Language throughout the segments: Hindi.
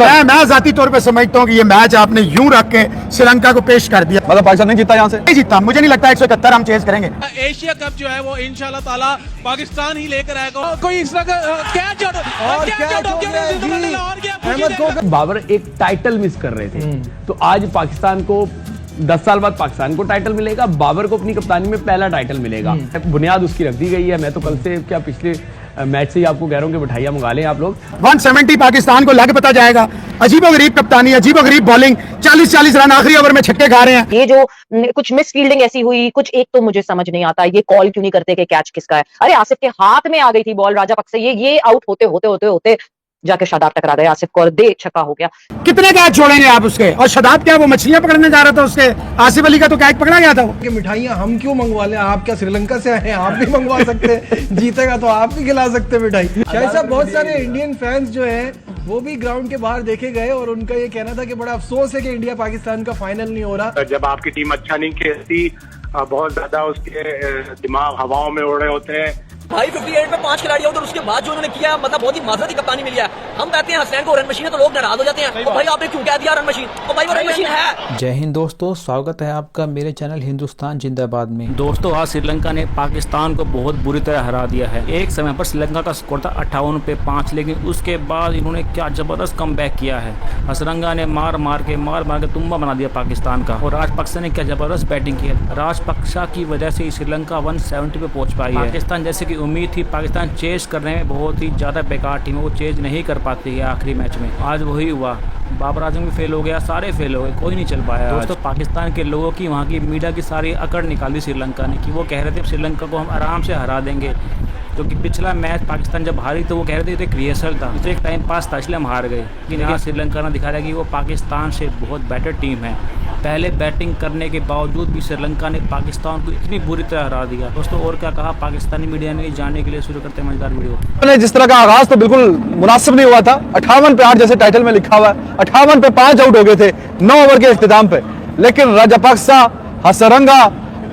मैं जाती तौर पे समझता हूँ कि ये मैच आपने यूं रख के श्रीलंका को पेश कर दिया। मतलब पाकिस्तान नहीं जीता यहाँ से, नहीं जीता, मुझे नहीं लगता 171 हम चेज करेंगे। एशिया कप जो है वो इंशाल्लाह ताला पाकिस्तान ही लेकर आएगा। कोई इस तरह बाबर एक टाइटल मिस कर रहे थे, तो आज पाकिस्तान को 10 साल बाद पाकिस्तान को टाइटल मिलेगा, बाबर को अपनी कप्तानी में पहला टाइटल मिलेगा। बुनियाद उसकी रख दी गई है। मैं तो कल से क्या पिछले मैच से ही आपको कह रहा हूँ कि मिठाइयाँ मंगा लें आप लोग। 170 पाकिस्तान को लग पता जाएगा। अजीबोगरीब कप्तानी, अजीबोगरीब बॉलिंग, 40-40 रन आखिरी ओवर में छक्के खा रहे हैं। ये जो कुछ मिस फील्डिंग ऐसी हुई, कुछ एक तो मुझे समझ नहीं आता, ये कॉल क्यों नहीं करते कि कैच किसका है। अरे आसिफ के हाथ में आ गई थी बॉल, राजापक्से ये आउट होते जाके शादाब टकरा गए आसिफ को और दे छक्का हो गया। कितने कैच छोड़ेंगे आप उसके? और शादाब क्या वो मछलियां पकड़ने जा रहा था उसके? आसिफ अली का तो कैच पकड़ा गया था वो। कि मिठाइयाँ हम क्यों मंगवा लें? आप क्या श्रीलंका से आए हैं? आप भी मंगवा सकते हैं। जीतेगा तो आप भी खिला सकते हैं मिठाई। शायद साहब, बहुत सारे इंडियन फैंस जो हैं वो भी ग्राउंड के बाहर देखे गए और उनका ये कहना था कि बड़ा अफसोस है कि इंडिया पाकिस्तान का फाइनल नहीं हो रहा। जब आपकी टीम अच्छा नहीं खेलती, बहुत ज्यादा उसके दिमाग हवाओं में उड़ रहे होते हैं। भाई 58 में 5 खिलाड़ी और उसके बाद जो उन्होंने किया, मतलब बहुत ही माजरती कप्तानी मिली है। हम कहते हैं हसनैन को रन मशीन है तो लोग नाराज हो जाते हैं। तो भाई आपने क्यों कह दिया रन मशीन? तो भाई वो रन मशीन है। जय हिंद दोस्तों, स्वागत है आपका मेरे चैनल हिंदुस्तान जिंदाबाद में। दोस्तों, आज श्रीलंका ने पाकिस्तान को बहुत बुरी तरह हरा दिया है। एक समय पर श्रीलंका का स्कोर था 58 पे 5, लेकिन उसके बाद इन्होंने क्या जबरदस्त कमबैक किया है। हसरंगा ने मार मार के तुम्बा बना दिया पाकिस्तान का। और राजपक्सा ने क्या जबरदस्त बैटिंग की है। राजपक्सा की वजह से श्रीलंका 170 पे पहुंच पाई है। पाकिस्तान जैसे की उम्मीद थी, पाकिस्तान चेज करने में बहुत ही ज़्यादा बेकार टीम है, वो चेज नहीं कर पाती है आखिरी मैच में। आज वही हुआ, बाबर आजम भी फेल हो गया, सारे फेल हो गए, कोई नहीं चल पाया। दोस्तों, पाकिस्तान के लोगों की, वहाँ की मीडिया की सारी अकड़ निकाली श्रीलंका ने कि वो कह रहे थे श्रीलंका को हम आराम से हरा देंगे, क्योंकि पिछला मैच पाकिस्तान जब हारी तो वो कह रहे थे एक रिहर्सल था, तो एक टाइम पास था, इसलिए हम हार गए। लेकिन श्रीलंका ने दिखाया कि वो पाकिस्तान से बहुत बेटर टीम है। पहले बैटिंग करने के बावजूद भी श्रीलंका ने पाकिस्तान को इतनी बुरी तरह हरा दिया। दोस्तों, और क्या कहा पाकिस्तानी मीडिया ने, जानने के लिए शुरू करते हैं मजेदार वीडियो। जिस तरह का आगाज तो बिल्कुल मुनासिब नहीं हुआ था। 58 पे 8 जैसे टाइटल में लिखा हुआ है, 58 पे 5 आउट हो गए थे 9 ओवर के इख्तिताम पे, लेकिन राजापक्सा, हसरंगा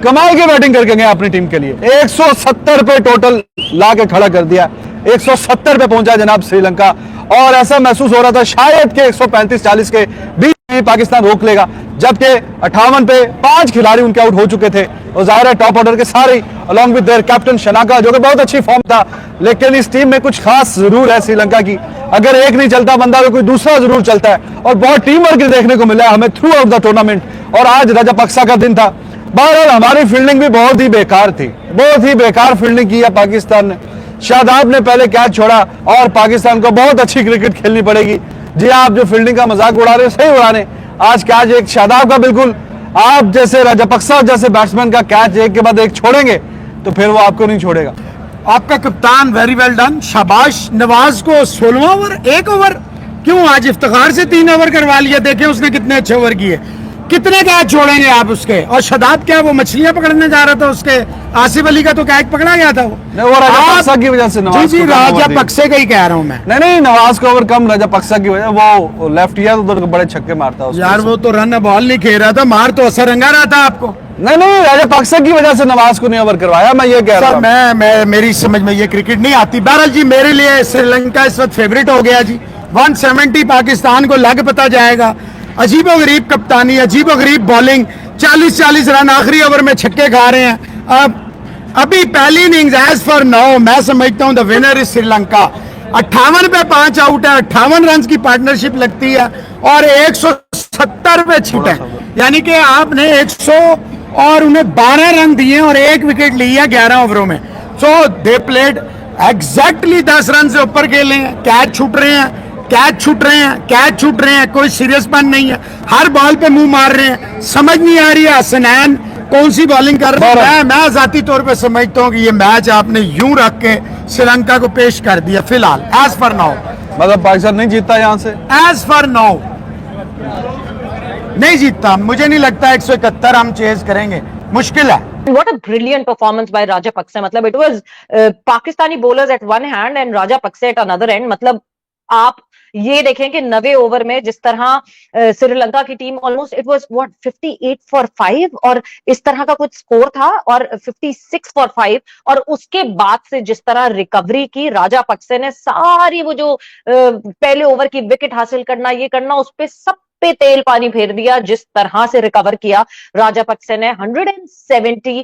कमाल की बैटिंग करके गए अपनी टीम के लिए। 170 पे टोटल ला के खड़ा कर दिया, 170 पे पहुंचा जनाब श्रीलंका। और ऐसा महसूस हो रहा था शायद के 135-40 के बीच में पाकिस्तान रोक लेगा, जबकि 58 पे 5 खिलाड़ी उनके आउट हो चुके थे। और जाहिर है टॉप ऑर्डर के सारे along with their captain Shanaka, जो कि बहुत अच्छी फॉर्म था। लेकिन इस टीम में कुछ खास जरूर है श्रीलंका की, अगर एक नहीं चलता बंदा तो कोई दूसरा जरूर चलता है। और बहुत टीम वर्क देखने को मिला हमें थ्रू आउट द टूर्नामेंट। और आज राजापक्सा का दिन था। बहरहाल हमारी फील्डिंग भी बहुत ही बेकार थी, बहुत ही बेकार फील्डिंग की है पाकिस्तान ने। शादाब ने पहले कैच छोड़ा और पाकिस्तान को बहुत अच्छी क्रिकेट खेलनी पड़ेगी। जी आप जो फील्डिंग का मजाक उड़ा रहे हो, सही उड़ा रहे। आज कैच एक शादाब का, बिल्कुल आप जैसे राजापक्सा जैसे बैट्समैन का कैच एक के बाद एक छोड़ेंगे तो फिर वो आपको नहीं छोड़ेगा। आपका कप्तान वेरी वेल डन, शाबाश। नवाज को 16वां ओवर 1 ओवर क्यों, आज इफ्तिखार से 3 ओवर करवा लिया। देखें उसने कितने अच्छे ओवर किए, कितने कैच छोड़ेंगे आप उसके। और शादाब क्या वो मछलियां पकड़ने जा रहा था उसके? आसिफ अली का तो कैच पकड़ा गया था वो राजापक्सा की वजह से। जी राजापक्से का ही कह रहा हूं मैं। नहीं, नवाज का ओवर कम, राजापक्सा की वजह, वो लेफ्ट किया तो बड़े छक्के मारता है यार। वो तो रन बॉल नहीं खेल रहा था, मार तो असरंगा रहा था आपको। नहीं, राजापक्सा की वजह से नवाज को नहीं ओवर करवाया, मैं ये कह रहा हूं। मैं मेरी समझ में ये क्रिकेट नहीं आती। बहरहाल जी, मेरे लिए श्रीलंका इस वक्त फेवरेट हो गया जी। 170 पाकिस्तान को लग पता जाएगा। अजीबोगरीब कप्तानी, अजीबोगरीब बॉलिंग, 40-40 रन आखिरी ओवर में छक्के खा रहे हैं। अब अभी पहली इनिंग्स एज फॉर नाउ मैं समझता हूं द विनर इज श्रीलंका। 58 पे 5 आउट है, 58 रन की पार्टनरशिप लगती है और 170 पे छिट है, यानी कि आपने 100 और उन्हें 12 रन दिए और 1 विकेट ली है 11 ओवरों में। सो दे प्लेड एग्जैक्टली 10 रन से ऊपर खेले हैं। कैच छूट रहे हैं, कैच छूट रहे हैं, कोई सीरियसपन नहीं है। हर बॉल पे मुंह मार रहे हैं, समझ नहीं आ रही है हसनैन कौन सी बॉलिंग कर रहा है। मैं जाती तौर पे समझता हूँ कि ये मैच आपने यूं रख के श्रीलंका को पेश कर दिया फिलहाल, एज फॉर नाउ। मतलब पाकिस्तान नहीं जीता यहाँ से, एज फॉर नाउ नहीं जीतता। मुझे नहीं लगता 171 हम चेज करेंगे, मुश्किल है। What a brilliant performance by Rajapaksa. मतलब it was Pakistani bowlers at one hand and Rajapaksa at another end. मतलब आप ये देखें कि 90 ओवर में जिस तरह श्रीलंका की team almost it was what 58 for 5 और इस तरह का कुछ स्कोर था और 56 फॉर 5 और उसके बाद से जिस तरह रिकवरी की राजापक्से ने सारी वो जो पहले ओवर की विकेट हासिल करना ये करना उस पे सब पे तेल पानी फेर दिया। जिस तरह से रिकवर किया राजापक्से ने 170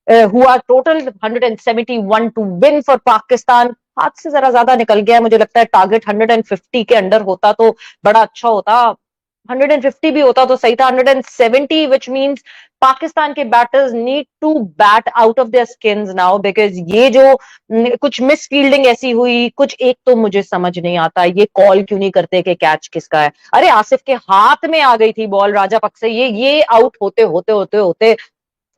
हुआ total 171 to win for Pakistan. हाथ से जरा ज्यादा निकल गया, मुझे लगता है टारगेट 150 के अंडर होता तो बड़ा अच्छा होता, 150 भी होता तो सही था। 170 विच मींस पाकिस्तान के batters need to bat out of their skins now because ये जो कुछ मिस फील्डिंग ऐसी हुई, कुछ एक तो मुझे समझ नहीं आता ये कॉल क्यों नहीं करते कि कैच किसका है। अरे आसिफ के हाथ में आ गई थी बॉल राजापक्से, ये आउट होते होते होते होते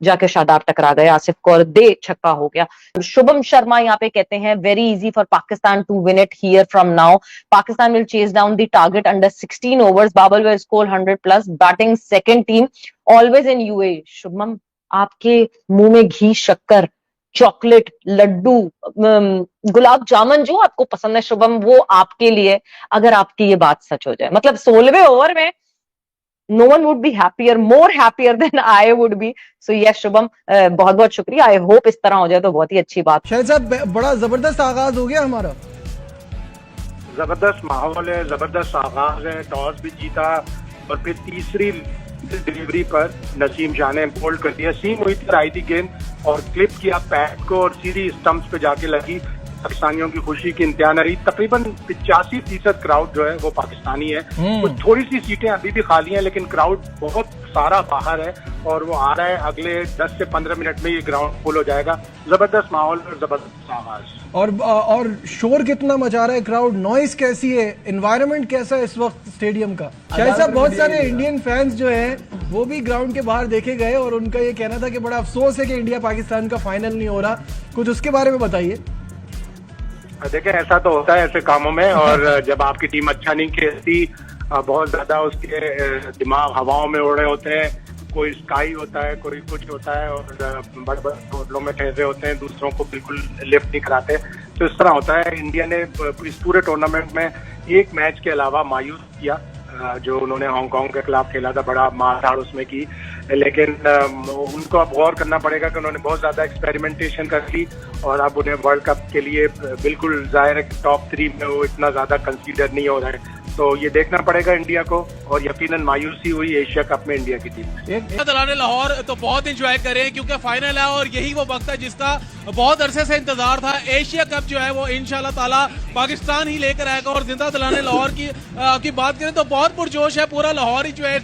जाके शादाब टकरा गए आसिफ को और दे छक्का हो गया। शुभम शर्मा यहाँ पे कहते हैं very easy for Pakistan to win it here from now, Pakistan will chase down the target under 16 overs, Babar will score 100 plus, batting second team always in UAE. Shubham आपके मुंह में घी शक्कर चॉकलेट लड्डू गुलाब जामुन जो आपको पसंद है शुभम वो आपके लिए, अगर आपकी ये बात सच हो जाए मतलब 16वें ओवर में no one would be happier, more happier than I would be. So yes Shubham बहुत बहुत शुक्रिया। I hope इस तरह हो जाए तो बहुत ही अच्छी बात। शाहिद साहब बड़ा जबरदस्त आगाज हो गया हमारा, जबरदस्त माहौल है, जबरदस्त आगाज है, टॉस भी जीता और फिर तीसरी डिलीवरी पर नसीम शाह ने बोल्ड कर दिया। सीम हुई थी आई थी गेंद और क्लिप किया पैड को और सीधी स्टंप्स पे जाके लगी। पाकिस्तानियों की खुशी की इंतहा न रही। तकरीबन 85% क्राउड जो है वो पाकिस्तानी है, कुछ थोड़ी सी सीटें अभी भी खाली हैं लेकिन क्राउड बहुत सारा बाहर है और वो आ रहा है। अगले 10 से 15 मिनट में ये ग्राउंड फुल हो जाएगा। जबरदस्त माहौल और जबरदस्त आगाज। और शोर कितना मचा रहा है क्राउड, नॉइस कैसी है, एनवायरनमेंट कैसा है इस वक्त स्टेडियम का। शाहिद साहब बहुत सारे इंडियन फैंस जो हैं वो भी ग्राउंड के बाहर देखे गए और उनका ये कहना था कि बड़ा अफसोस है कि इंडिया पाकिस्तान का फाइनल नहीं हो रहा, कुछ उसके बारे में बताइए। देखिए ऐसा तो होता है ऐसे कामों में और जब आपकी टीम अच्छा नहीं खेलती बहुत ज्यादा उसके दिमाग हवाओं में उड़ रहे होते हैं, कोई स्काई होता है कोई कुछ होता है और बड़े बड़े होटलों में ठहरे होते हैं, दूसरों को बिल्कुल लिफ्ट नहीं कराते। तो इस तरह होता है। इंडिया ने इस पूरे टूर्नामेंट में एक मैच के अलावा मायूस किया जो उन्होंने हांगकांग के खिलाफ खेला था, बड़ा मारधाड़ उसमें की, लेकिन उनको अब गौर करना पड़ेगा कि उन्होंने बहुत ज्यादा एक्सपेरिमेंटेशन कर ली और अब उन्हें वर्ल्ड कप के लिए बिल्कुल जाहिर है टॉप 3 में वो इतना ज्यादा कंसीडर नहीं हो रहा है। तो ये देखना पड़ेगा इंडिया को और यकीनन मायूसी हुई एशिया कप में इंडिया की टीम। दलाने लाहौर तो बहुत एंजॉय करें क्योंकि फाइनल है और यही वो वक्त है जिसका बहुत अरसे से इंतजार था। एशिया कप जो है वो इंशाल्लाह ताला पाकिस्तान ही लेकर आएगा और जिंदा दलाने लाहौर की बात करें तो बहुत पुरजोश है पूरा लाहौर ही जो है।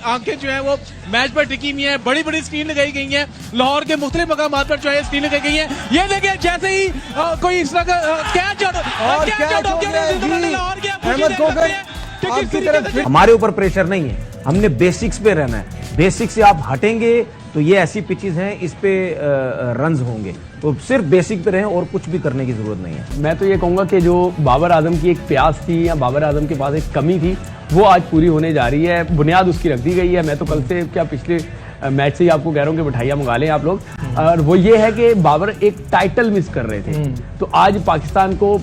आंखें जो है वो मैच पर टिकी हुई है, बड़ी बड़ी स्क्रीन लगाई गई है लाहौर के मुख्तलिफ मकाम पर जो है स्क्रीन लगाई गई है। ये देखिए जैसे ही कोई इस तरह हमारे ऊपर प्रेशर नहीं है, हमने बेसिक्स पे रहना है। बेसिक्स से आप हटेंगे तो ये ऐसी पिचेस हैं इस पे रन्स होंगे, तो सिर्फ बेसिक पे रहें और कुछ भी करने की जरूरत नहीं है। मैं तो ये कहूंगा कि जो बाबर आजम की एक प्यास थी या बाबर आजम के पास एक कमी थी वो आज पूरी होने जा रही है, बुनियाद उसकी रख दी गई है। मैं तो कल से क्या पिछले मैच से ही आपको कह रहा हूँ कि मिठाइयाँ मंगा लें आप लोग। और वो ये है कि बाबर एक टाइटल मिस कर रहे थे, तो आज पाकिस्तान को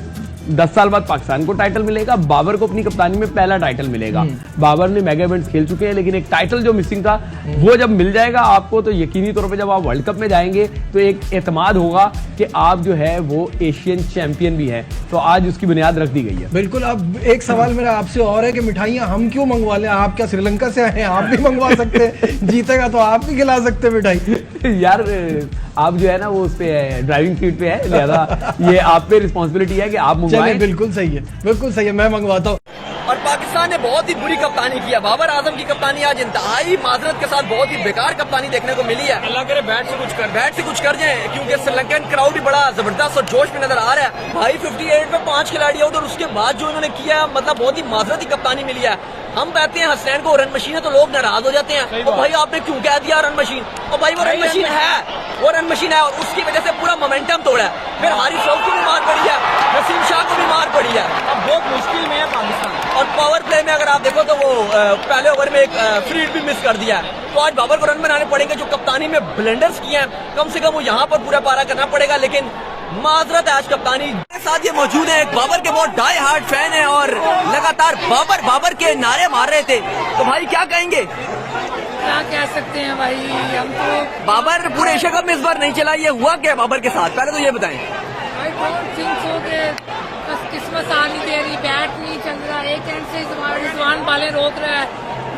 10 साल बाद पाकिस्तान को टाइटल मिलेगा, बाबर को अपनी कप्तानी में पहला टाइटल मिलेगा। बाबर ने मेगा इवेंट्स खेल चुके हैं लेकिन एक टाइटल जो मिसिंग था वो जब मिल जाएगा आपको तो यकीनी तौर पे जब आप वर्ल्ड कप में जाएंगे तो एक एतमाद होगा कि आप जो है वो एशियन चैंपियन भी है। तो आज उसकी बुनियाद रख दी गई है। बिल्कुल। अब एक सवाल मेरा आपसे और है कि मिठाइयाँ हम क्यों मंगवा लें, आप क्या श्रीलंका से आए हैं, आप भी मंगवा सकते हैं, जीतेगा तो आप भी खिला सकते हैं मिठाई। यार आप जो है ना वो उस पे ड्राइविंग सीट पे है, लिहाजा ये आप पे रिस्पॉन्सिबिलिटी है कि आप मंगवाएं। बिल्कुल सही है, बिल्कुल सही है, मैं मंगवाता हूँ। और पाकिस्तान ने बहुत ही बुरी कप्तानी किया। बाबर आजम की कप्तानी आज इंतहाई माजरत के साथ बहुत ही बेकार कप्तानी देखने को मिली है। अल्लाह करे बैट से कुछ कर जाए क्योंकि श्रीलंकन क्राउड भी बड़ा जबरदस्त और जोश में नजर आ रहा है। भाई 58 में 5 खिलाड़ी आउट और उसके बाद जो इन्होंने किया मतलब बहुत ही माजरती कप्तानी मिली है। हम कहते हैं हसनैन को रन मशीन है तो लोग नाराज हो जाते हैं और भाई आपने क्यों कह दिया रन मशीन, और भाई वो रन मशीन है, वो रन मशीन है और उसकी वजह से पूरा मोमेंटम तोड़ा है। फिर हारिस रऊफ को भी मार पड़ी है, नसीम शाह को भी मार पड़ी है। अब बहुत मुश्किल में है पाकिस्तान। और पावर प्ले में अगर आप देखो तो वो पहले ओवर में एक फ्री हिट भी मिस कर दिया है। तो आज बाबर को रन बनाने पड़ेंगे। जो कप्तानी में ब्लेंडर्स किए हैं कम से कम वो यहाँ पर पूरा पारा करना पड़ेगा। लेकिन माजरत है आज कप्तानी के साथ ये मौजूद है। बाबर के बहुत डाई हार्ड फैन है और लगातार बाबर के नारे मार रहे थे। तो भाई क्या कहेंगे? क्या कह सकते हैं भाई, हम तो बाबर पूरे एशिया कप में इस बार नहीं चला, ये हुआ क्या बाबर के साथ? पहले तो ये बताएं। आई डोंट थिंक सो कि बस किस्मत आ नहीं दे रही, बैट नहीं चल रहा, एक एंड से रिजवान बालें रोक रहा है,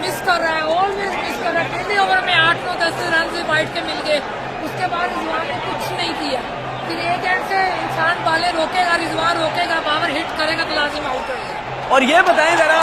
मिस कर रहा है, ऑलवेज मिस कर रहा है। पहले ओवर में 8-9-10 रन से वाइट के मिल गए, उसके बाद रिजवान ने कुछ नहीं किया। फिर एक एंड से इंसान बालें रोकेगा, रिजवान रोकेगा, बाबर हिट करेगा तो लाजिम आउट हो जाएगा। और ये बताएं जरा